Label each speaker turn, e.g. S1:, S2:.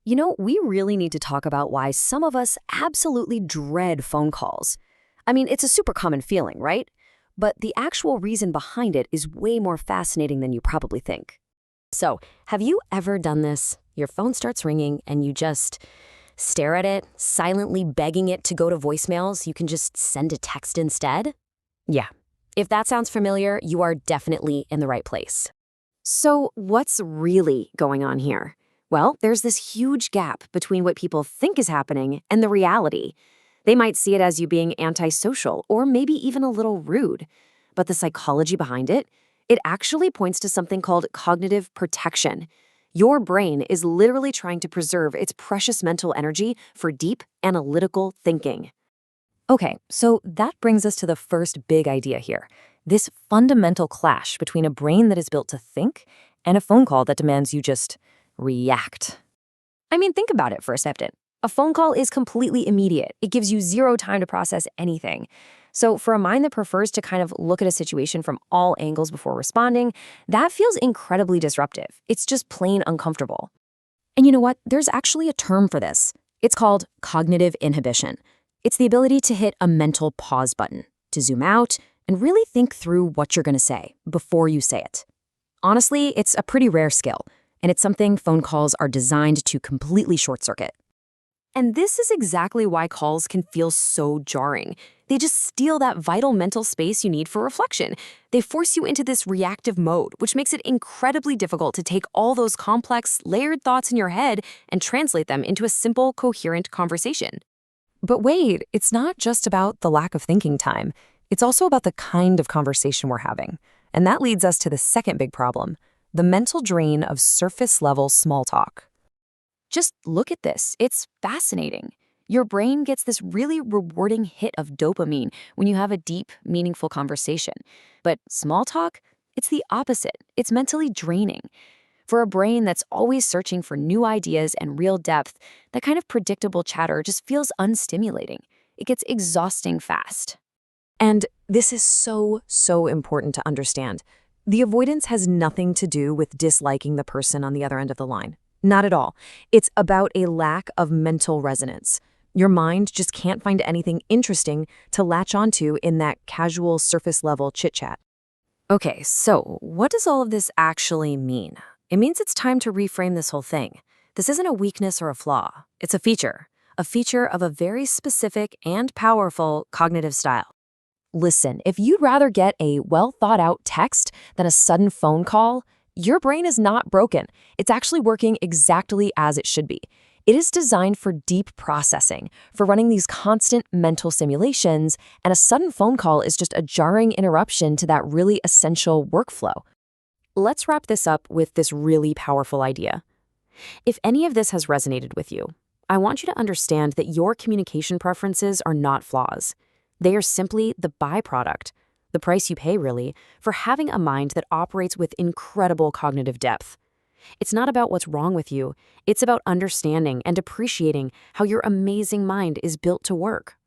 S1: We really need to talk about why some of us absolutely dread phone calls. I mean, it's a super common feeling, right? But the actual reason behind it is way more fascinating than you probably think. So, have you ever done this? Your phone starts ringing and you just stare at it, silently begging it to go to voicemails. You can just send a text instead? Yeah. If that sounds familiar, you are definitely in the right place. So, what's really going on here? Well, there's this huge gap between what people think is happening and the reality. They might see it as you being antisocial or maybe even a little rude. But the psychology behind it, it actually points to something called cognitive protection. Your brain is literally trying to preserve its precious mental energy for deep, analytical thinking. Okay, so that brings us to the first big idea here. This fundamental clash between a brain that is built to think and a phone call that demands you just react. I mean, think about it for a second. A phone call is completely immediate. It gives you zero time to process anything. So for a mind that prefers to kind of look at a situation from all angles before responding, that feels incredibly disruptive. It's just plain uncomfortable. And you know what? There's actually a term for this. It's called cognitive inhibition. It's the ability to hit a mental pause button, to zoom out, and really think through what you're going to say before you say it. Honestly, it's a pretty rare skill, and it's something phone calls are designed to completely short-circuit. And this is exactly why calls can feel so jarring. They just steal that vital mental space you need for reflection. They force you into this reactive mode, which makes it incredibly difficult to take all those complex, layered thoughts in your head and translate them into a simple, coherent conversation. But wait, it's not just about the lack of thinking time. It's also about the kind of conversation we're having. And that leads us to the second big problem, the mental drain of surface-level small talk. Just look at this. It's fascinating. Your brain gets this really rewarding hit of dopamine when you have a deep, meaningful conversation. But small talk, it's the opposite. It's mentally draining. For a brain that's always searching for new ideas and real depth, that kind of predictable chatter just feels unstimulating. It gets exhausting fast. And this is so important to understand. The avoidance has nothing to do with disliking the person on the other end of the line. Not at all. It's about a lack of mental resonance. Your mind just can't find anything interesting to latch onto in that casual surface-level chit-chat. Okay, so what does all of this actually mean? It means it's time to reframe this whole thing. This isn't a weakness or a flaw. It's a feature of a very specific and powerful cognitive style. Listen, if you'd rather get a well-thought-out text than a sudden phone call, your brain is not broken. It's actually working exactly as it should be. It is designed for deep processing, for running these constant mental simulations, and a sudden phone call is just a jarring interruption to that really essential workflow. Let's wrap this up with this really powerful idea. If any of this has resonated with you, I want you to understand that your communication preferences are not flaws. They are simply the byproduct, the price you pay, really, for having a mind that operates with incredible cognitive depth. It's not about what's wrong with you. It's about understanding and appreciating how your amazing mind is built to work.